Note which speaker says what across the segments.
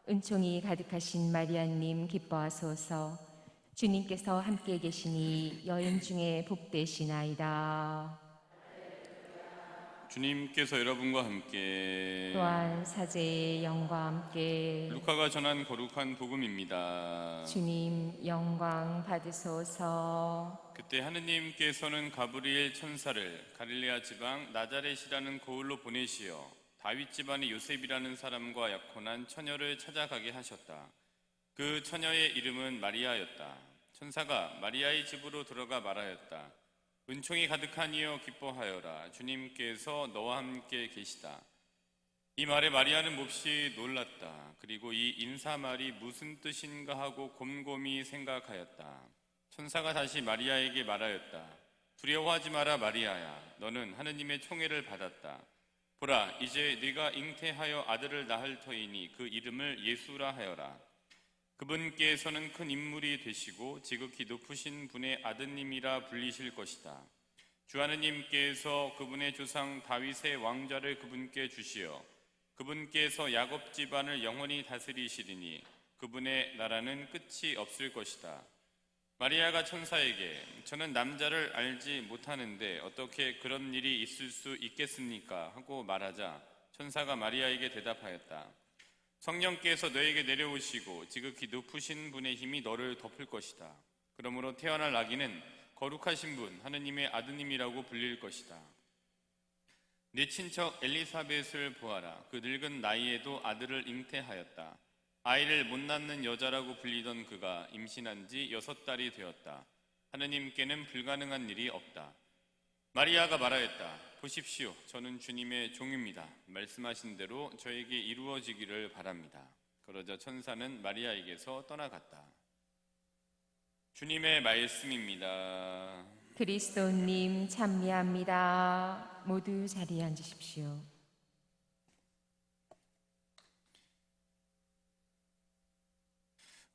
Speaker 1: 은총이 가득하신 마리아님 기뻐하소서. 주님께서 함께 계시니 여인 중에 복되시나이다.
Speaker 2: 주님께서 여러분과 함께
Speaker 1: 또한 사제의 영과 함께
Speaker 2: 루카가 전한 거룩한 복음입니다.
Speaker 1: 주님 영광 받으소서.
Speaker 2: 그때 하느님께서는 가브리엘 천사를 갈릴레아 지방 나자렛이라는 고을로 보내시어 다윗 집안의 요셉이라는 사람과 약혼한 처녀를 찾아가게 하셨다. 그 처녀의 이름은 마리아였다. 천사가 마리아의 집으로 들어가 말하였다. 은총이 가득하니여 기뻐하여라. 주님께서 너와 함께 계시다. 이 말에 마리아는 몹시 놀랐다. 그리고 이 인사말이 무슨 뜻인가 하고 곰곰이 생각하였다. 천사가 다시 마리아에게 말하였다. 두려워하지 마라 마리아야. 너는 하느님의 총애를 받았다. 보라, 이제 네가 잉태하여 아들을 낳을 터이니 그 이름을 예수라 하여라. 그분께서는 큰 인물이 되시고 지극히 높으신 분의 아드님이라 불리실 것이다. 주 하느님께서 그분의 조상 다윗의 왕좌를 그분께 주시어 그분께서 야곱 집안을 영원히 다스리시리니 그분의 나라는 끝이 없을 것이다. 마리아가 천사에게 저는 남자를 알지 못하는데 어떻게 그런 일이 있을 수 있겠습니까? 하고 말하자 천사가 마리아에게 대답하였다. 성령께서 너에게 내려오시고 지극히 높으신 분의 힘이 너를 덮을 것이다. 그러므로 태어날 아기는 거룩하신 분 하느님의 아드님이라고 불릴 것이다. 네 친척 엘리사벳을 보아라. 그 늙은 나이에도 아들을 잉태하였다. 아이를 못 낳는 여자라고 불리던 그가 임신한 지 6달이 되었다. 하느님께는 불가능한 일이 없다. 마리아가 말하였다. 보십시오. 저는 주님의 종입니다. 말씀하신 대로 저에게 이루어지기를 바랍니다. 그러자 천사는 마리아에게서 떠나갔다. 주님의 말씀입니다.
Speaker 1: 그리스도님 찬미합니다. 모두 자리에 앉으십시오.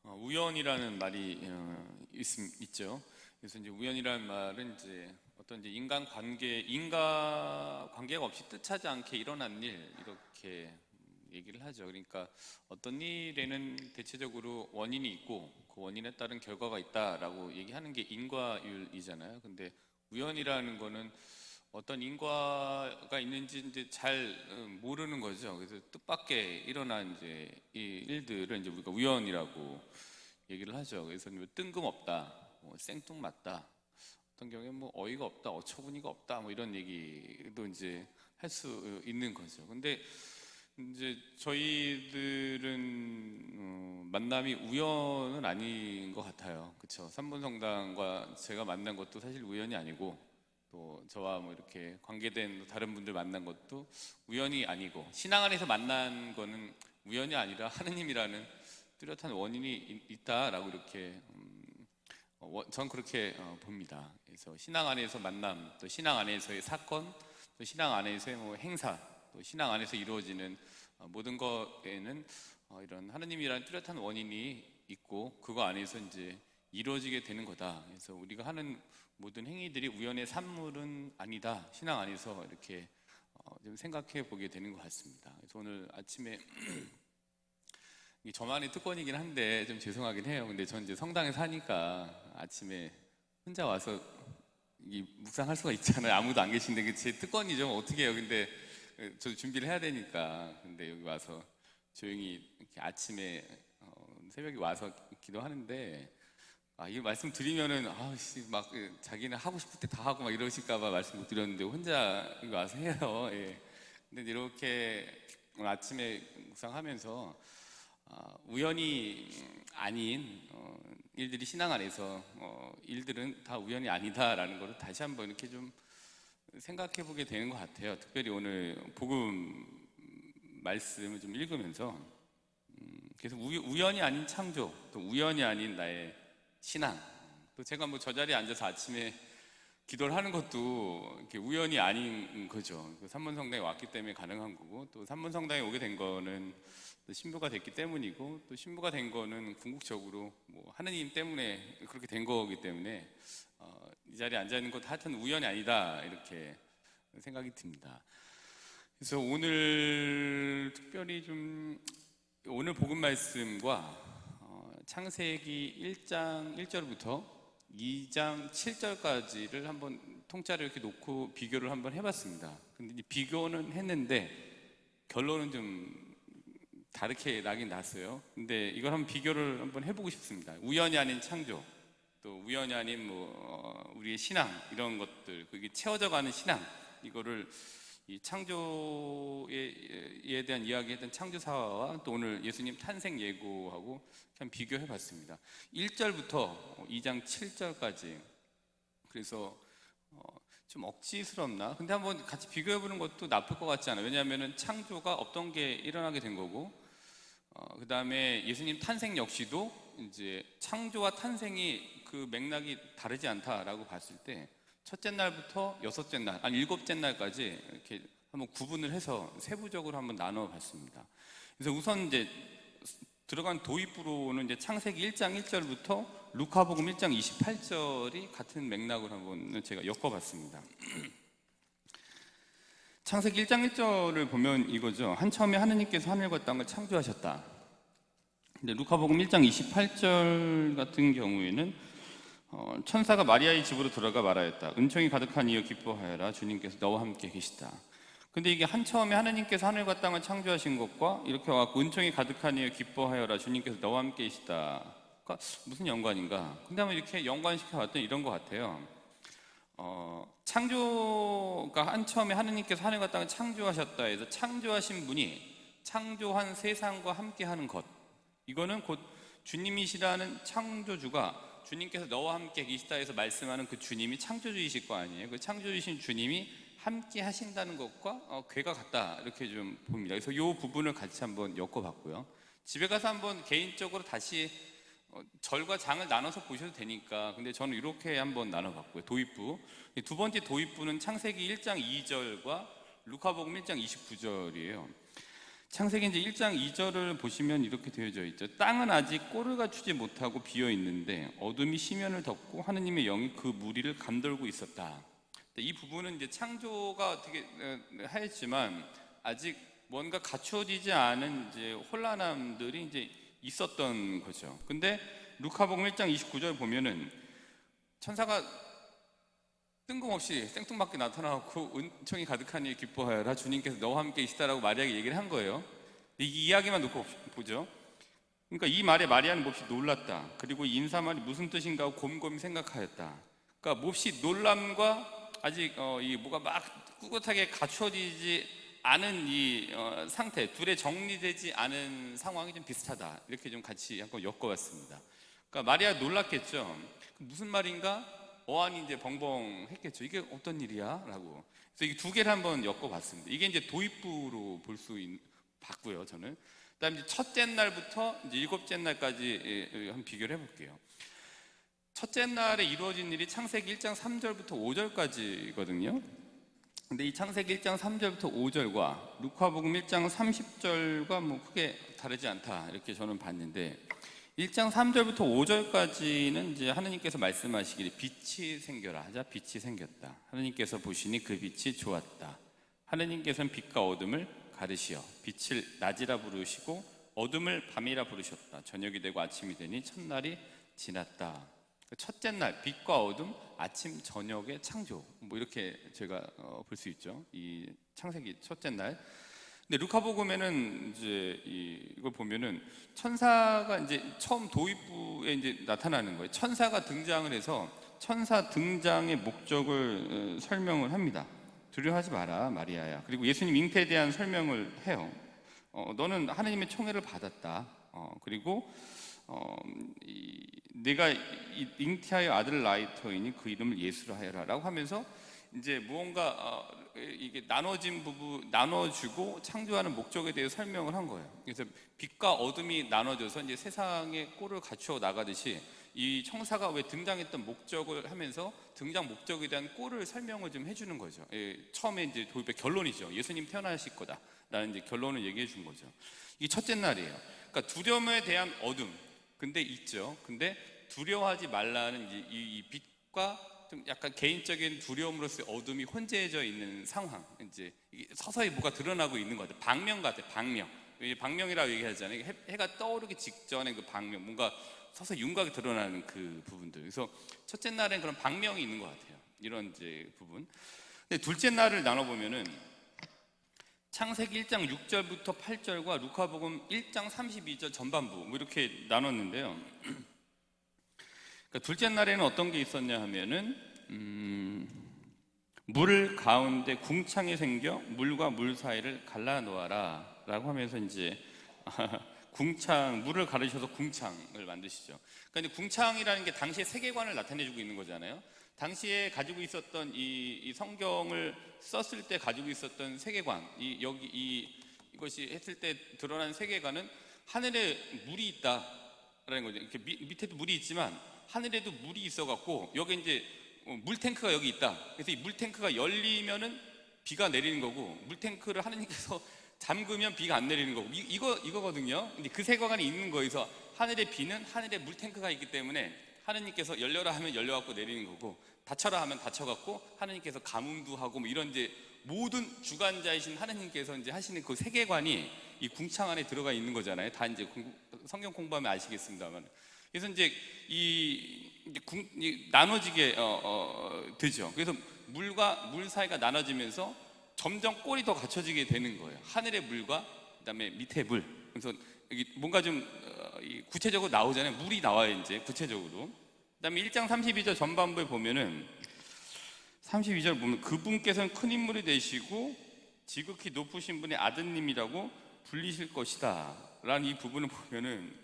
Speaker 2: 우연이라는 말이 있죠. 그래서 이제 우연이라는 말은 이제 어떤 이제 인간 관계가 없이 뜻하지 않게 일어난 일 이렇게 얘기를 하죠. 그러니까 어떤 일에는 대체적으로 원인이 있고 그 원인에 따른 결과가 있다라고 얘기하는 게 인과율이잖아요. 근데 우연이라는 거는 어떤 인과가 있는지 이제 잘 모르는 거죠. 그래서 뜻밖의 일어난 이제 이 일들을 이제 우리가 우연이라고 얘기를 하죠. 그래서 뭐 뜬금없다, 뭐 생뚱맞다, 어떤 경우에 뭐 어이가 없다, 어처구니가 없다, 뭐 이런 얘기도 이제 할 수 있는 거죠. 근데 이제 저희들은 만남이 우연은 아닌 것 같아요. 그렇죠? 삼본성당과 제가 만난 것도 사실 우연이 아니고 또 저와 뭐 이렇게 관계된 다른 분들 만난 것도 우연이 아니고 신앙 안에서 만난 거는 우연이 아니라 하느님이라는 뚜렷한 원인이 있다라고 이렇게 전 그렇게 봅니다. 그래서 신앙 안에서 만남, 또 신앙 안에서의 사건, 또 신앙 안에서의 뭐 행사, 또 신앙 안에서 이루어지는 모든 것에는 이런 하느님이라는 뚜렷한 원인이 있고 그거 안에서 이제 이루어지게 되는 거다. 그래서 우리가 하는 모든 행위들이 우연의 산물은 아니다. 신앙 안에서 이렇게 좀 생각해 보게 되는 것 같습니다. 그래서 오늘 아침에 저만의 특권이긴 한데 좀 죄송하긴 해요. 근데 전 이제 성당에 사니까 아침에 혼자 와서 묵상할 수가 있잖아요. 아무도 안 계신데 그게 제 특권이죠. 어떻게 해요? 근데 저도 준비를 해야 되니까. 근데 여기 와서 조용히 이렇게 아침에 새벽에 와서 기도하는데 이 말씀 드리면은 막 자기는 하고 싶을 때 다 하고 막 이러실까봐 말씀 못 드렸는데 혼자 여기 와서 해요. 예. 근데 이렇게 오늘 아침에 묵상하면서 우연이 아닌 일들이 신앙 안에서 일들은 다 우연이 아니다라는 것을 다시 한번 이렇게 좀 생각해 보게 되는 것 같아요. 특별히 오늘 복음 말씀을 좀 읽으면서 그래서 우연이 아닌 창조, 또 우연이 아닌 나의 신앙, 또 제가 뭐 저 자리에 앉아서 아침에 기도를 하는 것도 이렇게 우연이 아닌 거죠. 삼문성당에 왔기 때문에 가능한 거고, 또 삼문성당에 오게 된 거는 또 신부가 됐기 때문이고, 또 신부가 된 거는 궁극적으로 뭐 하느님 때문에 그렇게 된 거기 때문에 이 자리에 앉아 있는 것도 하여튼 우연이 아니다 이렇게 생각이 듭니다. 그래서 오늘 특별히 좀 오늘 복음 말씀과 창세기 1장 1절부터 2장 7절까지를 한번 통짜로 이렇게 놓고 비교를 한번 해봤습니다. 근데 이제 비교는 했는데 결론은 좀 다르게 나긴 났어요. 근데 이걸 한번 비교를 한번 해보고 싶습니다. 우연이 아닌 창조, 또 우연이 아닌 우리의 신앙, 이런 것들, 그게 채워져가는 신앙, 이거를 이 창조에 대한 이야기했던 창조사와 또 오늘 예수님 탄생 예고하고 참 비교해 봤습니다. 1절부터 2장 7절까지. 그래서 좀 억지스럽나? 근데 한번 같이 비교해 보는 것도 나쁠 것 같지 않아요. 왜냐하면 창조가 없던 게 일어나게 된 거고, 그 다음에 예수님 탄생 역시도 이제 창조와 탄생이 그 맥락이 다르지 않다라고 봤을 때 첫째 날부터 여섯째 날, 아니 일곱째 날까지 이렇게 한번 구분을 해서 세부적으로 한번 나눠 봤습니다. 그래서 우선 이제 들어간 도입부로는 이제 창세기 1장 1절부터 루카복음 1장 28절이 같은 맥락으로 한번 제가 엮어봤습니다. 창세기 1장 1절을 보면 이거죠. 한처음에 하느님께서 하늘과 땅을 창조하셨다. 근데 루카복음 1장 28절 같은 경우에는 천사가 마리아의 집으로 들어가 말하였다. 은총이 가득한 이여 기뻐하여라. 주님께서 너와 함께 계시다. 근데 이게 한처음에 하느님께서 하늘과 땅을 창조하신 것과 이렇게 와서 은총이 가득한 이여 기뻐하여라. 주님께서 너와 함께 계시다. 무슨 연관인가? 근데 한번 이렇게 연관시켜 봤더니 이런 것 같아요. 창조가 한처음에 하느님께서 하늘과 땅을 창조하셨다 해서 창조하신 분이 창조한 세상과 함께하는 것, 이거는 곧 주님이시라는 창조주가 주님께서 너와 함께 계시다 해서 말씀하는 그 주님이 창조주이실 거 아니에요. 그 창조주이신 주님이 함께 하신다는 것과 괴가 같다, 이렇게 좀 봅니다. 그래서 이 부분을 같이 한번 엮어봤고요. 집에 가서 한번 개인적으로 다시 절과 장을 나눠서 보셔도 되니까, 근데 저는 이렇게 한번 나눠봤고요. 도입부, 두 번째 도입부는 창세기 1장 2절과 루카복음 1장 29절이에요. 창세기 이제 1장 2절을 보시면 이렇게 되어져 있죠. 땅은 아직 꼴을 갖추지 못하고 비어 있는데 어둠이 시면을 덮고 하느님의 영이 그 무리를 감돌고 있었다. 이 부분은 이제 창조가 어떻게 하였지만 아직 뭔가 갖춰지지 않은 이제 혼란함들이 이제 있었던 거죠. 근데 루카복음 1장 29절 보면은 천사가 뜬금없이 생뚱맞게 나타나고 은총이 가득하니 기뻐하여라. 주님께서 너와 함께 계시다라고 마리아에게 얘기를 한 거예요. 이 이야기만 놓고 보죠. 그러니까 이 말에 마리아는 몹시 놀랐다. 그리고 이 인사말이 무슨 뜻인가 하고 곰곰이 생각하였다. 그러니까 몹시 놀람과 아직 이 뭐가 막 꿋꿋하게 갖춰지지 않은 이 상태, 둘의 정리되지 않은 상황이 좀 비슷하다, 이렇게 좀 같이 한번 엮어봤습니다. 그러니까 마리아 놀랐겠죠. 무슨 말인가? 어안이 이제 벙벙했겠죠. 이게 어떤 일이야? 라고. 그래서 이 두 개를 한번 엮어봤습니다. 이게 이제 도입부로 볼 수 봤고요, 저는. 그다음에 이제 첫째 날부터 이제 일곱째 날까지 한번 비교를 해볼게요. 첫째 날에 이루어진 일이 창세기 1장 3절부터 5절까지거든요. 근데 이 창세기 1장 3절부터 5절과 루카복음 1장 30절과 뭐 크게 다르지 않다, 이렇게 저는 봤는데, 1장 3절부터 5절까지는 이제 하느님께서 말씀하시기를 빛이 생겨라 하자 빛이 생겼다. 하느님께서 보시니 그 빛이 좋았다. 하느님께서는 빛과 어둠을 가르시어 빛을 낮이라 부르시고 어둠을 밤이라 부르셨다. 저녁이 되고 아침이 되니 첫날이 지났다. 첫째 날 빛과 어둠, 아침 저녁의 창조, 뭐 이렇게 제가 볼 수 있죠. 이 창세기 첫째 날. 근데 루카복음에는 이제 이걸 보면은 천사가 이제 처음 도입부에 이제 나타나는 거예요. 천사가 등장을 해서 천사 등장의 목적을 설명을 합니다. 두려워하지 마라, 마리아야. 그리고 예수님 잉태에 대한 설명을 해요. 너는 하나님의 총애를 받았다. 그리고 내가 잉태하여 아들을 낳을 터이니 그 이름을 예수라 하여라라고 하면서 이제 무언가 이게 나눠진 부분, 나눠주고 창조하는 목적에 대해 설명을 한 거예요. 그래서 빛과 어둠이 나눠져서 이제 세상의 꼴을 갖추어 나가듯이 이 청사가 왜 등장했던 목적을 하면서 등장 목적에 대한 꼴을 설명을 좀 해주는 거죠. 처음에 이제 도입의 결론이죠. 예수님 태어나실 거다라는 이제 결론을 얘기해 준 거죠. 이게 첫째 날이에요. 그러니까 두려움에 대한 어둠, 근데 있죠. 근데 두려워하지 말라는 이제 이 빛과 좀 약간 개인적인 두려움으로서의 어둠이 혼재해져 있는 상황, 이제 서서히 뭐가 드러나고 있는 것 같아요. 방명 같아요. 방명. 이 방명이라고 얘기하잖아요. 해가 떠오르기 직전에 그 방명, 뭔가 서서 윤곽이 드러나는 그 부분들. 그래서 첫째 날엔 그런 방명이 있는 것 같아요. 이런 이제 부분. 근데 둘째 날을 나눠보면은 창세기 1장 6절부터 8절과 루카복음 1장 32절 전반부 뭐 이렇게 나눴는데요. 그러니까 둘째 날에는 어떤 게 있었냐 하면은 물 가운데 궁창이 생겨 물과 물 사이를 갈라 놓아라 라고 하면서 이제 궁창, 물을 가르셔서 궁창을 만드시죠. 그러니까 이제 궁창이라는 게 당시의 세계관을 나타내주고 있는 거잖아요. 당시에 가지고 있었던 이 성경을 썼을 때 가지고 있었던 세계관, 이것이 했을 때 드러난 세계관은 하늘에 물이 있다라는 거죠. 이렇게 밑에도 물이 있지만 하늘에도 물이 있어갖고 여기 이제 물탱크가 여기 있다. 그래서 이 물탱크가 열리면은 비가 내리는 거고, 물탱크를 하느님께서 잠그면 비가 안 내리는 거고, 이거거든요. 근데 그 세계관이 있는 거에서 하늘의 비는 하늘에 물탱크가 있기 때문에 하느님께서 열려라 하면 열려갖고 내리는 거고, 닫혀라 하면 닫혀갖고 하느님께서 가뭄도 하고 뭐 이런 이제 모든 주관자이신 하느님께서 이제 하시는 그 세계관이 이 궁창 안에 들어가 있는 거잖아요. 다 이제 성경 공부하면 아시겠습니다만. 그래서 이제 나눠지게 되죠. 그래서 물과 물 사이가 나눠지면서 점점 꼴이 더 갖춰지게 되는 거예요. 하늘의 물과 그다음에 밑에 물. 그래서 여기 뭔가 좀 구체적으로 나오잖아요. 물이 나와요, 이제 구체적으로. 그다음에 1장 32절 전반부에 보면은 32절 보면 그분께서는 큰 인물이 되시고 지극히 높으신 분의 아드님이라고 불리실 것이다 라는 이 부분을 보면은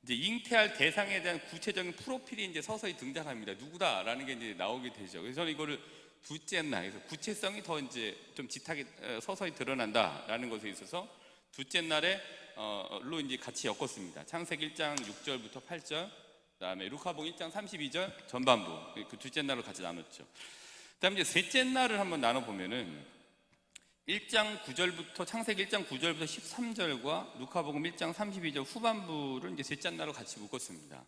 Speaker 2: 이제 잉태할 대상에 대한 구체적인 프로필이 이제 서서히 등장합니다. 누구다라는 게 이제 나오게 되죠. 그래서 저는 이거를 둘째 날에서 구체성이 더 이제 좀 짙하게 서서히 드러난다라는 것에 있어서 둘째 날에로 이제 같이 엮었습니다. 창세기 1장 6절부터 8절, 그다음에 루카복음 1장 32절 전반부, 그 둘째 날을 같이 나눴죠. 그다음에 이제 셋째 날을 한번 나눠 보면은 1장 9절부터 창세기 1장 9절부터 13절과 루카복음 1장 32절 후반부를 이제 셋째 날로 같이 묶었습니다.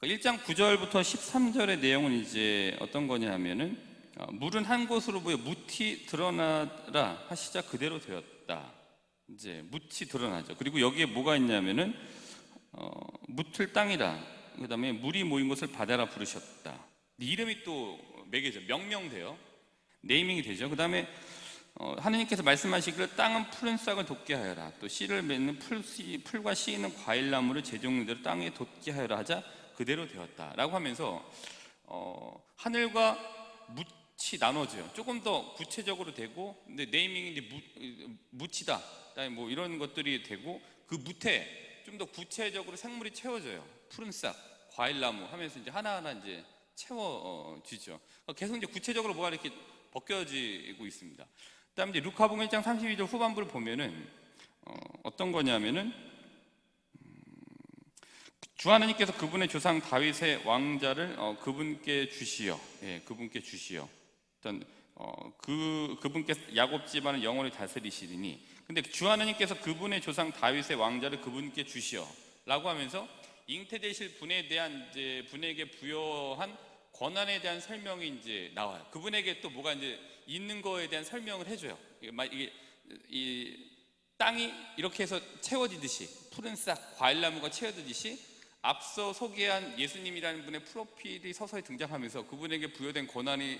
Speaker 2: 1장 9절부터 13절의 내용은 이제 어떤 거냐 하면은 물은 한 곳으로 보여 묻히 드러나라 하시자 그대로 되었다. 이제 묻히 드러나죠. 그리고 여기에 뭐가 있냐면은 묻을 땅이다. 그다음에 물이 모인 곳을 바다라 부르셨다. 이름이 또 매개죠. 명명돼요. 네이밍이 되죠. 그다음에 하느님께서 말씀하시기를 땅은 푸른 싹을 돋게 하여라. 또 씨를 맺는 풀과 씨 있는 과일나무를 제종대로 땅에 돋게 하여라 하자 그대로 되었다 라고 하면서 하늘과 묻이 나눠져요. 조금 더 구체적으로 되고, 근데 네이밍이 이제 묻이다, 그다음에 뭐 이런 것들이 되고, 그 묻에 좀 더 구체적으로 생물이 채워져요. 푸른 싹, 과일나무 하면서 이제 하나하나 이제 채워지죠. 계속 이제 구체적으로 뭐가 이렇게 벗겨지고 있습니다. 그다음에 이제 루카복음 1장 32절 후반부를 보면은 어떤 거냐면은 주 하나님께서 그분의 조상 다윗의 왕자를 그분께 주시어, 그분께 주시어. 어떤 그분께 야곱 집안을 영원히 다스리시리니. 근데 주 하나님께서 그분의 조상 다윗의 왕자를 그분께 주시어라고 하면서 잉태되실 분에 대한 이제 분에게 부여한 권한에 대한 설명이 이제 나와요. 그분에게 또 뭐가 이제 있는 거에 대한 설명을 해줘요. 이게 이 땅이 이렇게 해서 채워지듯이, 푸른 싹 과일나무가 채워지듯이 앞서 소개한 예수님이라는 분의 프로필이 서서히 등장하면서 그분에게 부여된 권한이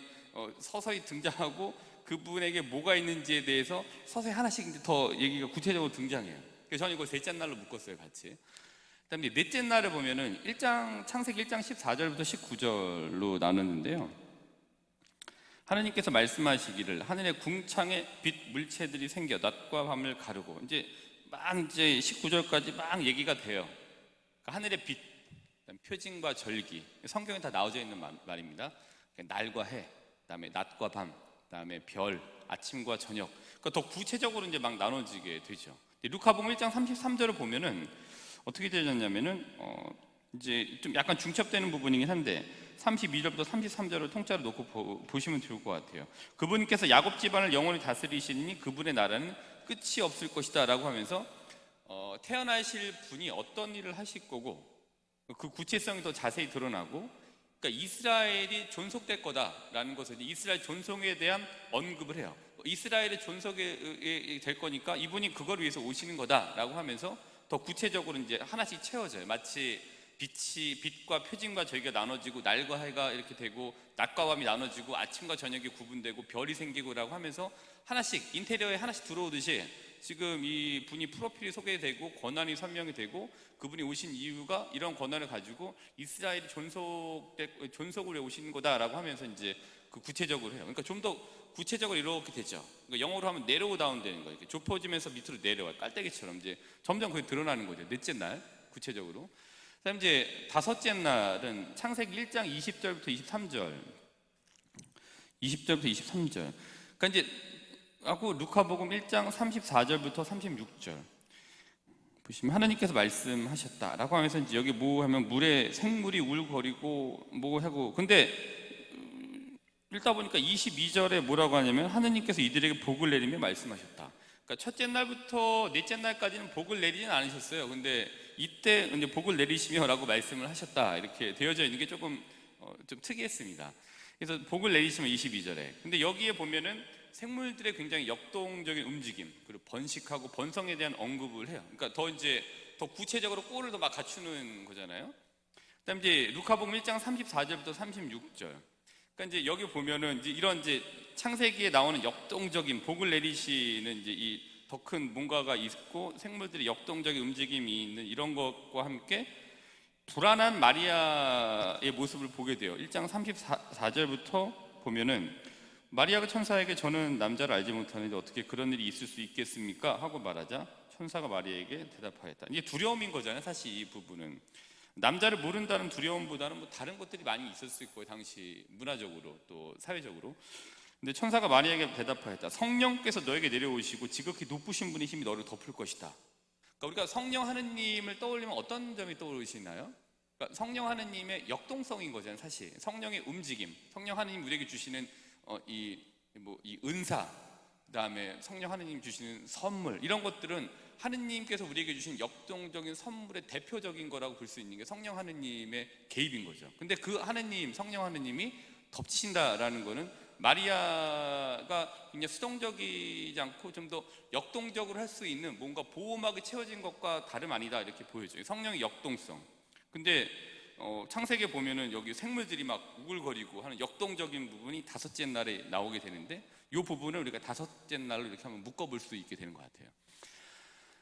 Speaker 2: 서서히 등장하고 그분에게 뭐가 있는지에 대해서 서서히 하나씩 이제 더 얘기가 구체적으로 등장해요. 그래서 저는 이걸 셋째 날로 묶었어요, 같이. 그다음에 넷째 날을 보면은 창세기 1장 14절부터 19절로 나눴는데요. 하나님께서 말씀하시기를 하늘의 궁창에 빛 물체들이 생겨 낮과 밤을 가르고, 이제 19절까지 막 얘기가 돼요. 그러니까 하늘의 빛, 표징과 절기, 성경에 다 나와져 있는 말입니다. 날과 해, 그다음에 낮과 밤, 그다음에 별, 아침과 저녁. 그러니까 더 구체적으로 이제 막 나눠지게 되죠. 루카복음 1장 33절을 보면은 어떻게 되었냐면은 이제 좀 약간 중첩되는 부분이긴 한데 32절부터 33절을 통째로 놓고 보시면 좋을 것 같아요. 그분께서 야곱 집안을 영원히 다스리시니 그분의 나라는 끝이 없을 것이다 라고 하면서 태어나실 분이 어떤 일을 하실 거고 그 구체성이 더 자세히 드러나고, 그러니까 이스라엘이 존속될 거다라는 것을 이스라엘 존속에 대한 언급을 해요. 이스라엘의 존속이 될 거니까 이분이 그걸 위해서 오시는 거다라고 하면서 더 구체적으로 이제 하나씩 채워져요. 마치 빛과 표징과 저희가 나눠지고 날과 해가 이렇게 되고 낮과 밤이 나눠지고 아침과 저녁이 구분되고 별이 생기고라고 하면서 하나씩 인테리어에 하나씩 들어오듯이 지금 이 분이 프로필이 소개되고 권한이 설명이 되고 그분이 오신 이유가 이런 권한을 가지고 이스라엘이 존속을 해 오시는 거다라고 하면서 이제 그 구체적으로 해요. 그러니까 좀 더 구체적으로 이렇게 되죠. 그러니까 영어로 하면 내려오 다운 되는 거예요. 이렇게 좁혀지면서 밑으로 내려와요. 깔때기처럼 이제 점점 그게 드러나는 거죠. 넷째 날 구체적으로. 그다음 이제 다섯째 날은 창세기 1장 20절부터 23절. 20절부터 23절. 그러니까 이제 하고 루카복음 1장 34절부터 36절. 보시면 하나님께서 말씀하셨다라고 하면서 이제 여기 뭐 하면 물에 생물이 울거리고 뭐 하고 근데 읽다 보니까 22절에 뭐라고 하냐면 하나님께서 이들에게 복을 내리며 말씀하셨다. 그러니까 첫째 날부터 넷째 날까지는 복을 내리진 않으셨어요. 근데 이때 이제 복을 내리시며라고 말씀을 하셨다. 이렇게 되어져 있는 게 조금 좀 특이했습니다. 그래서 복을 내리시며 22절에. 근데 여기에 보면은 생물들의 굉장히 역동적인 움직임 그리고 번식하고 번성에 대한 언급을 해요. 그러니까 더 구체적으로 꼴을 더 막 갖추는 거잖아요. 그다음 이제 루카복음 1장 34절부터 36절. 그러니까 이제 여기 보면은 이제 이런 이제 창세기에 나오는 역동적인 복을 내리시는 이제 이 더 큰 뭔가가 있고 생물들의 역동적인 움직임이 있는 이런 것과 함께 불안한 마리아의 모습을 보게 돼요. 1장 34절부터 보면은 마리아가 천사에게 저는 남자를 알지 못하는데 어떻게 그런 일이 있을 수 있겠습니까? 하고 말하자 천사가 마리아에게 대답하였다. 이게 두려움인 거잖아요. 사실 이 부분은 남자를 모른다는 두려움보다는 뭐 다른 것들이 많이 있었을 거예요. 당시 문화적으로 또 사회적으로. 근데 천사가 마리아에게 대답하였다. 성령께서 너에게 내려오시고 지극히 높으신 분의 힘이 너를 덮을 것이다. 그러니까 우리가 성령 하느님을 떠올리면 어떤 점이 떠오르시나요? 그러니까 성령 하느님의 역동성인 거잖아요. 사실 성령의 움직임, 성령 하느님 우리에게 주시는 이 은사, 그다음에 성령 하느님 주시는 선물 이런 것들은 하느님께서 우리에게 주신 역동적인 선물의 대표적인 거라고 볼 수 있는 게 성령 하느님의 개입인 거죠. 근데 그 하느님, 성령 하느님이 덮치신다라는 거는 마리아가 굉장히 수동적이지 않고 좀 더 역동적으로 할 수 있는 뭔가 보호막이 채워진 것과 다름 아니다 이렇게 보여져요. 성령의 역동성. 근데 창세기에 보면은 여기 생물들이 막 우글거리고 하는 역동적인 부분이 다섯째 날에 나오게 되는데 이 부분을 우리가 다섯째 날로 이렇게 한번 묶어볼 수 있게 되는 것 같아요.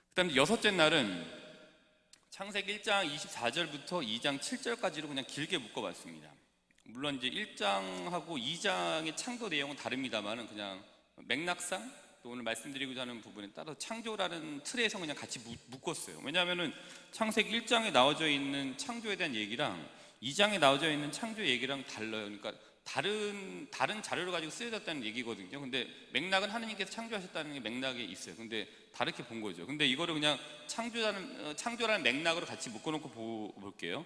Speaker 2: 그 다음에 여섯째 날은 창세기 1장 24절부터 2장 7절까지로 그냥 길게 묶어봤습니다. 물론 이제 1장하고 2장의 창조 내용은 다릅니다만은 그냥 맥락상 또 오늘 말씀드리고자 하는 부분에 따라 창조라는 틀에서 그냥 같이 묶었어요. 왜냐하면은 창세기 1장에 나와져 있는 창조에 대한 얘기랑 2장에 나와져 있는 창조 얘기랑 달라요. 그러니까 다른 자료를 가지고 쓰여졌다는 얘기거든요. 근데 맥락은 하느님께서 창조하셨다는 게 맥락에 있어요. 근데 다르게 본 거죠. 근데 이거를 그냥 창조라는 맥락으로 같이 묶어놓고 볼게요.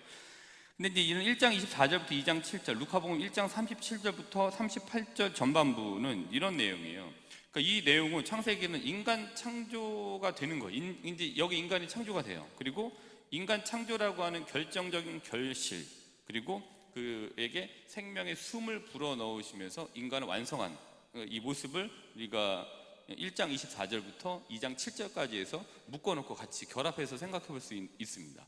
Speaker 2: 근데 이제 이런 1장 24절부터 2장 7절, 루카복음 1장 37절부터 38절 전반부는 이런 내용이에요. 그러니까 이 내용은 창세기는 인간 창조가 되는 거예요. 이제 여기 인간이 창조가 돼요. 그리고 인간 창조라고 하는 결정적인 결실, 그리고 그에게 생명의 숨을 불어넣으시면서 인간을 완성한 이 모습을 우리가 1장 24절부터 2장 7절까지 해서 묶어놓고 같이 결합해서 생각해 볼 수 있습니다.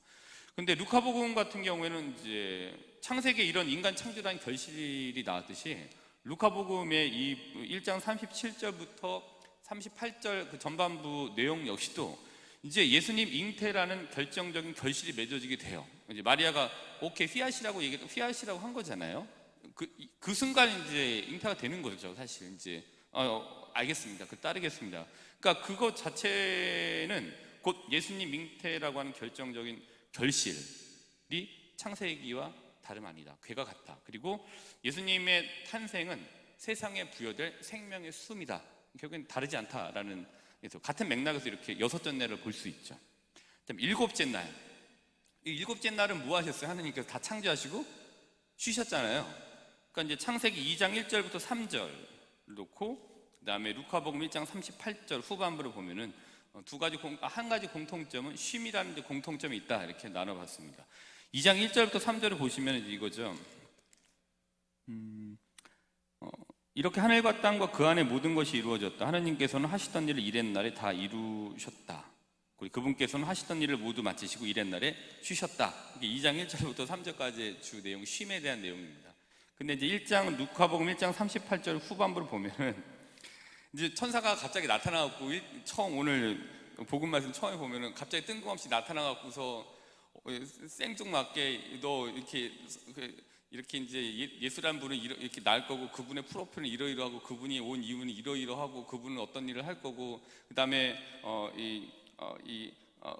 Speaker 2: 근데 루카복음 같은 경우에는 이제 창세기에 이런 인간 창조라는 결실이 나왔듯이 루카복음의 이 1장 37절부터 38절 그 전반부 내용 역시도 이제 예수님 잉태라는 결정적인 결실이 맺어지게 돼요. 이제 마리아가 오케이 휘하시라고 한 거잖아요. 그 순간 이제 잉태가 되는 거죠. 사실 이제 알겠습니다. 따르겠습니다. 그러니까 그것 자체는 곧 예수님 잉태라고 하는 결정적인 결실이 창세기와 다름 아니다. 괴가 같다. 그리고 예수님의 탄생은 세상에 부여될 생명의 숨이다. 결국엔 다르지 않다라는 같은 맥락에서 이렇게 여섯째 날을 볼 수 있죠. 그다음 일곱째 날. 이 일곱째 날은 뭐 하셨어요? 하느님께서 다 창조하시고 쉬셨잖아요. 그러니까 이제 창세기 2장 1절부터 3절 놓고 그다음에 루카복음 1장 38절 후반부를 보면은 한 가지 공통점은 쉼이라는 공통점이 있다 이렇게 나눠봤습니다. 2장 1절부터 3절을 보시면 이거죠. 이렇게 하늘과 땅과 그 안에 모든 것이 이루어졌다. 하느님께서는 하시던 일을 이랬 날에 다 이루셨다. 그리고 그분께서는 하시던 일을 모두 마치시고 이랬 날에 쉬셨다. 이게 2장 1절부터 3절까지의 주 내용, 쉼에 대한 내용입니다. 근데 이제 1장 누가복음 1장 38절 후반부를 보면은 이제 천사가 갑자기 나타나갖고 처음 오늘 복음 말씀 처음에 보면은 갑자기 뜬금없이 나타나갖고서 생뚱맞게 너 이렇게 이제 예수란 분은 이렇게 날 거고 그분의 프로필은 이러이러하고 그분이 온 이유는 이러이러하고 그분은 어떤 일을 할 거고 그 다음에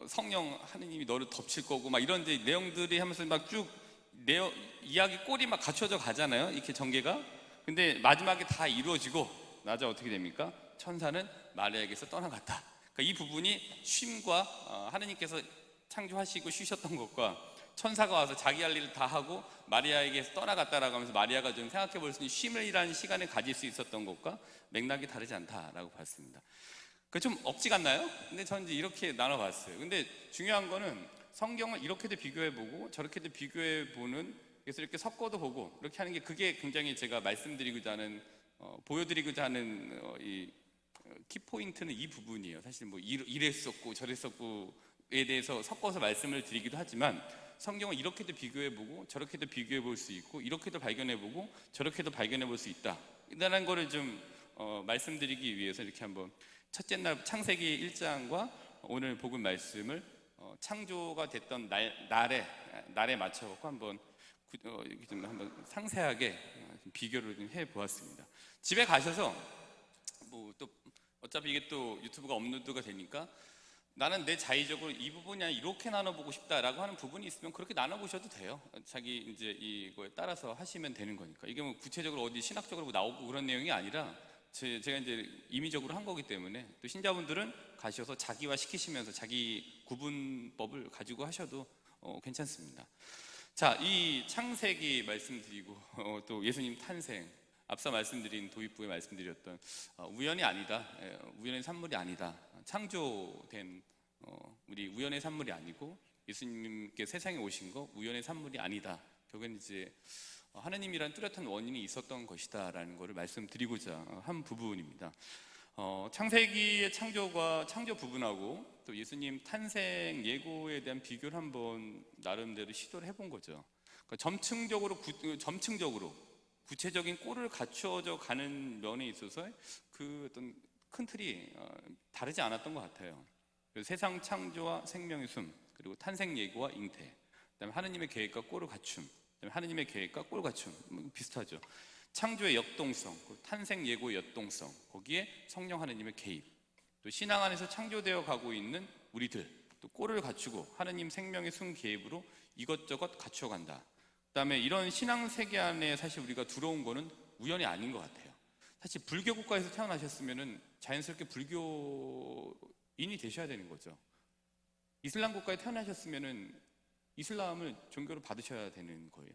Speaker 2: 성령 하느님이 너를 덮칠 거고 막 이런 이제 내용들이 하면서 막 쭉 이야기 꼴이 막 갖춰져 가잖아요. 이렇게 전개가. 근데 마지막에 다 이루어지고 나자 어떻게 됩니까? 천사는 마리아에게서 떠나갔다. 그러니까 이 부분이 쉼과 하느님께서 창조하시고 쉬셨던 것과 천사가 와서 자기 할 일을 다 하고 마리아에게서 떠나갔다라고 하면서 마리아가 좀 생각해 볼 수 있는 쉼이라는 시간을 가질 수 있었던 것과 맥락이 다르지 않다라고 봤습니다. 그 좀 억지 같나요? 근데 저는 이제 이렇게 나눠봤어요. 근데 중요한 거는 성경을 이렇게도 비교해보고 저렇게도 비교해보는, 그래서 이렇게 섞어도 보고 이렇게 하는 게 그게 굉장히 제가 말씀드리고자 하는 보여드리고자 하는 이 키포인트는 이 부분이에요. 사실 뭐 이랬었고 저랬었고에 대해서 섞어서 말씀을 드리기도 하지만 성경은 이렇게도 비교해보고 저렇게도 비교해볼 수 있고 이렇게도 발견해보고 저렇게도 발견해볼 수 있다 라는 거를 좀 말씀드리기 위해서 이렇게 한번 첫째 날 창세기 1장과 오늘 복음 말씀을 창조가 됐던 날에 맞춰서 한번 한번 상세하게 비교를 좀 해보았습니다. 집에 가셔서 뭐 또 어차피 이게 또 유튜브가 업로드가 되니까 나는 내 자의적으로 이 부분이 아니라 이렇게 나눠보고 싶다라고 하는 부분이 있으면 그렇게 나눠보셔도 돼요. 자기 이제 이거에 따라서 하시면 되는 거니까. 이게 뭐 구체적으로 어디 신학적으로 나오고 그런 내용이 아니라 제가 이제 임의적으로 한 거기 때문에 또 신자분들은 가셔서 자기화 시키시면서 자기 구분법을 가지고 하셔도 괜찮습니다. 자, 이 창세기 말씀드리고 또 예수님 탄생, 앞서 말씀드린 도입부에 말씀드렸던 우연이 아니다, 우연의 산물이 아니다, 창조된 우리 우연의 산물이 아니고 예수님께 세상에 오신 거 우연의 산물이 아니다. 결국엔 이제 하느님이란 뚜렷한 원인이 있었던 것이다 라는 것을 말씀드리고자 한 부분입니다. 창세기의 창조과 창조 부분하고 또 예수님 탄생 예고에 대한 비교를 한번 나름대로 시도를 해본 거죠. 그러니까 점층적으로 구체적인 꼴을 갖추어져 가는 면에 있어서 그 어떤 큰 틀이 다르지 않았던 것 같아요. 그래서 세상 창조와 생명의 숨, 그리고 탄생 예고와 잉태, 그다음에 하느님의 계획과 꼴을 갖춤, 그다음에 하느님의 계획과 꼴 갖춤, 비슷하죠. 창조의 역동성, 탄생 예고의 역동성, 거기에 성령 하느님의 개입, 또 신앙 안에서 창조되어 가고 있는 우리들, 또 꼴을 갖추고 하느님 생명의 숨 개입으로 이것저것 갖추어 간다. 그다음에 이런 신앙 세계 안에 사실 우리가 들어온 거는 우연이 아닌 것 같아요. 사실 불교 국가에서 태어나셨으면은 자연스럽게 불교인이 되셔야 되는 거죠. 이슬람 국가에 태어나셨으면은 이슬람을 종교로 받으셔야 되는 거예요.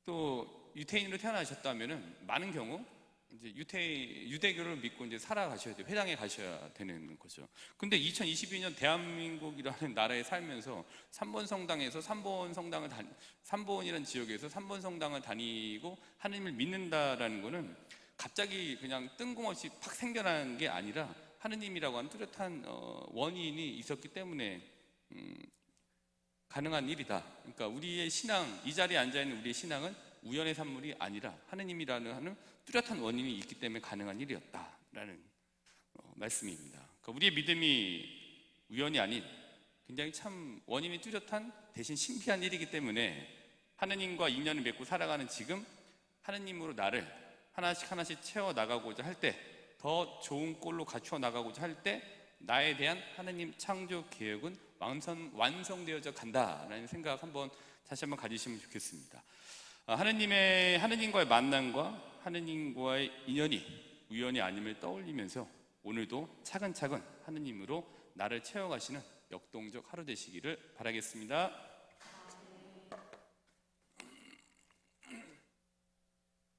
Speaker 2: 또 유태인으로 태어나셨다면은 많은 경우 이제 유대교를 믿고 이제 살아가셔야 돼요. 회당에 가셔야 되는 거죠. 근데 2022년 대한민국이라는 나라에 살면서 3번 성당에서 3번이라는 지역에서 3번 성당을 다니고 하느님을 믿는다라는 거는 갑자기 그냥 뜬금없이 팍 생겨난 게 아니라 하느님이라고 하는 뚜렷한 원인이 있었기 때문에 가능한 일이다. 그러니까 우리의 신앙, 이 자리에 앉아있는 우리의 신앙은 우연의 산물이 아니라 하느님이라는 하는 뚜렷한 원인이 있기 때문에 가능한 일이었다라는 말씀입니다. 그러니까 우리의 믿음이 우연이 아닌 굉장히 참 원인이 뚜렷한 대신 신비한 일이기 때문에 하느님과 인연을 맺고 살아가는 지금 하느님으로 나를 하나씩 채워 나가고자 할 때, 더 좋은 꼴로 갖추어 나가고자 할 때 나에 대한 하느님 창조 계획은 완성되어져 간다라는 생각 다시 한번 가지시면 좋겠습니다. 하느님과의 만남과 하느님과의 인연이 우연이 아님을 떠올리면서 오늘도 차근차근 하느님으로 나를 채워가시는 역동적 하루 되시기를 바라겠습니다.